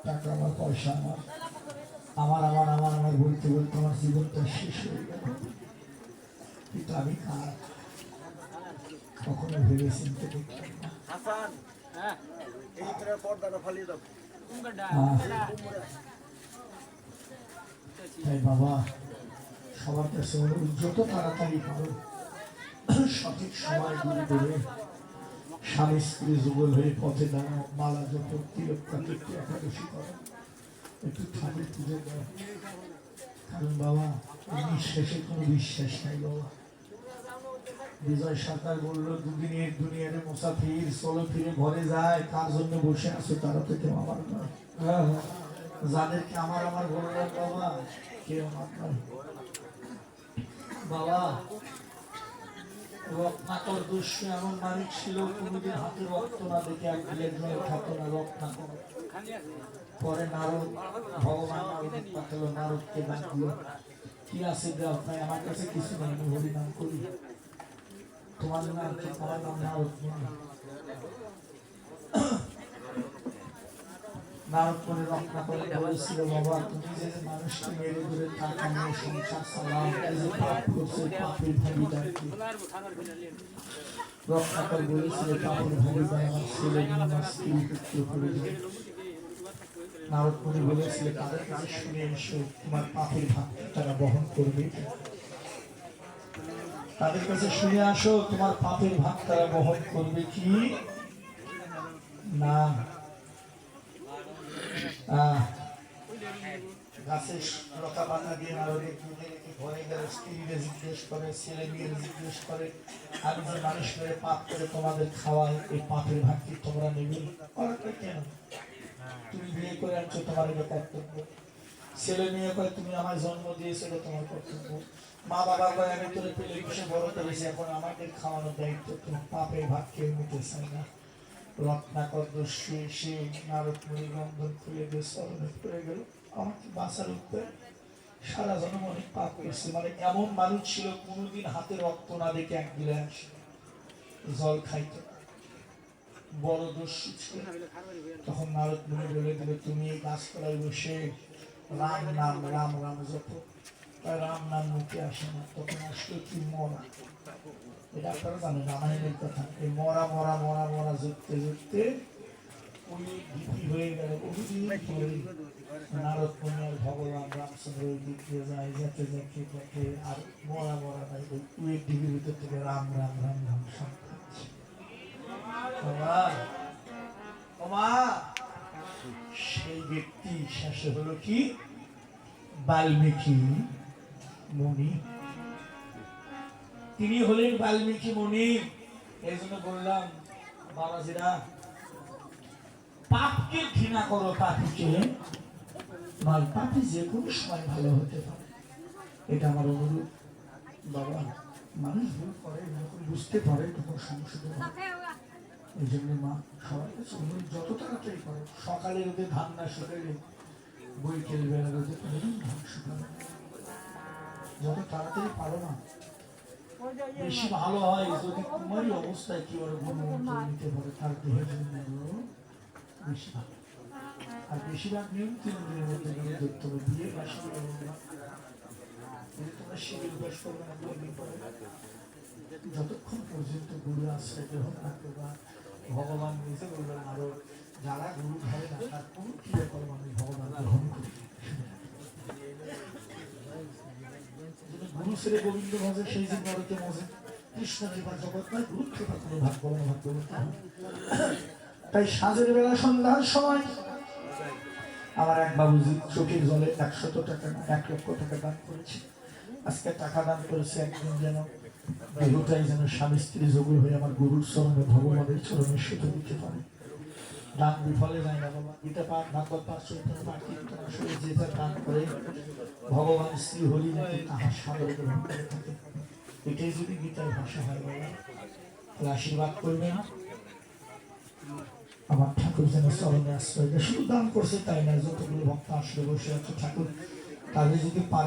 টাকা আমার, পয়সা আমার, আমার আমার আমার আমার বলতে বলতে আমার জীবনটা শেষ হয়ে গেল। কিন্তু আমি কার কখনো ভেবে চিনতে দেখলাম না। তাই বাবা, সবার কাছে যত তাড়াতাড়ি পারো সঠিক সময় গুলি করে স্বামী স্ত্রী যুগল হয়ে পথে দাঁড়াও, মালা যত তিলক কাটিতে একাদশী করো, একটু ঠাকুর পুজো দাও। কারণ বাবা, নিঃশ্বাসে কোনো বিশ্বাস নাই বাবা। বিজয় সরকার বললো, দুদিনের দুনিয়ার মুসাফির, চলো ফিরে ঘরে যায়। কার জন্য বসে আছো তারা তো কেউ আমার নয়। যাদেরকে আমার আমার বললাম বাবা, কেউ আমার নয় বাবা। রত্নাকর দুষ্য এমন মালিক ছিল, কোনদিন হাতে রক্ত না দেখে এক দিলের খাতো না রত্নাকর। পরে নারদ, ভগবান নারদ পাঠালো, নারদকে ডাকলো, কি আছে দেওয়া? ভাই আমার কাছে কিছু নেই, আমি হরিনাম করি। তোমার নাম কি? আমার নাম নারদ। নারদ করে রত্নাকর বলেছিল, বাবা তুমি যে মানুষকে মেরে ধরে টাকা নিয়ে সংসার চালাও, এই যে পাপ করছে, পাপের ভাগিদার কি? রত্নাকর বলেছিল, পাপের ভাগিদার আমার ছেলে, আমার স্ত্রী, পুত্র, পরিবার। নারদ মুনি বলেছিল, তাদের কাছে শুনে এসো, তোমার পাপের ভাগ তারা বহন করবে। তাদের কাছে শুনে আসো, তোমার পাপের ভাগ তারা বহন করবে কি না? গাছের লতা পাতা দিয়ে নারদে ঘরে গেলে স্ত্রীরে জিজ্ঞেস করে, ছেলে মেয়ের জিজ্ঞেস করে, আমি যে মানুষ করে পাপ করে তোমাদের খাওয়াই, এই পাপের ভাগ কি তোমরা নেবে? কেন? তুমি বিয়ে করে আনছো, তোমার এটা কর্তব্য। ছেলে মেয়ে কয়, তুমি আমার জন্ম দিয়েছো, এটা তোমার কর্তব্য। মা বাবা কয়, আমি তোরে পেলে বসে বড় করেছি, এখন আমাদের খাওয়ানোর দায়িত্ব। তোমার পাপের ভাগ কেউ নিতে চায় না। রত্নাকর দস্যু এসে নারদ মুনির বন্ধন খুলে দিয়ে চরণে পড়ে গেল, আমাকে বাঁচার উপায়। সারা জন্ম অনেক পাপ করছে, মানে এমন মানুষ ছিল, কোনোদিন হাতে রক্ত না দেখে এক গিলাস জল খাইত, বড় দস্যু ছিল। তখন নারদ মুনি বলে দিল, তুমি এই গাছতলায় বসে রাম নাম, রাম রাম জপ। রাম নাম মুখে আসে না, তখন আসলো কি মরা। এটা আপনারা জানেন রামায়ণের কথা। এই মরা মরা মরা মরা জপতে জপতে উনি ভীতি হয়ে গেল। নারদ মুনি আর ভগবান রামচন্দ্র ওই দিক দিয়ে যায়, যেতে যেতে যেতে আর মরা মরা নাই, ওই কুয়ের দিকের ভিতর থেকে রাম রাম রাম রাম সব খাচ্ছে। সেই ব্যক্তি শেষে হলো কি বাল্মীকি মুনি। তিনি হলেন বাল্মীকি মুনি। এই জন্য বললাম বাবাজিরা, পাপকে ঘৃণা করো, পাপীকে নয়। পাপী যে কোনো সময় ভালো হতে পারে, এটা আমার অনুরোধ। বাবা, মানুষ ভুল করে, যখন বুঝতে পারে তখন সংশোধন হয়। এই জন্য মা সবার কাছে অনুরোধ, যত তাড়াতাড়ি করো। সকালে রোদে ধান না শুকাইলে বৈকাল বেলা রোদে ধান শুকাবে। যত তাড়াতাড়ি পারো না বেশি ভালো হয়। যদি কুমারী অবস্থায় কি ওরা গুণমন্ত্র নিতে পারে, তার দেহের জন্য বেশি ভালো। আর বেশিরভাগ নিয়ম 3 দিনের মধ্যে দেখতে হবে। বিয়ে বাসি তোমরা শিবির বাস করবে না, যতক্ষণ পর্যন্ত গুরু আশ্রয় গ্রহণ না করবা। ভগবান নিজে বলবেন, আরো যারা গুরু ধরে না তার কোনো ক্রিয়াকর্ম আমি ভগবান গ্রহণ করি। গুরু ছেড়ে গোবিন্দ ভজে, সেই যে নরকে মজে। কৃষ্ণ কৃপা জগৎ নয়, গুরু কৃপা কোনো ভাগ্য না, ভাগ্য। তাই সাঁঝের বেলা সন্ধ্যার সময় আমার এক বাবুজি চোখের জলে 100 টাকা না 1 লক্ষ টাকা দান করেছে। আজকে টাকা দান করেছে, একদিন যেন দেহটাই যেন স্বামী স্ত্রী যোগ্য হয়ে আমার গুরুর চরণে, ভগবানের চরণে সেতু দিতে পারে। দান বিফলে যায় না বাবা। গীতা পাঠ, ভাগবত পাঠ, চৈতন্য পাঠ, কীর্তন আসলে যেটা দান করে ভগবান শ্রী হরি নাকি তাহার সাগরে গ্রহণ করে থাকে। এটাই যদি গীতার ভাষা হয় বাবা, তাহলে আশীর্বাদ করবেন। আমার ঠাকুর যেন চরণে আশ্রয় দেয়। শুধু দান করছে তাই না, যতগুলো ভক্ত আসলে বসে আছে ঠাকুর তাদের যদি পারে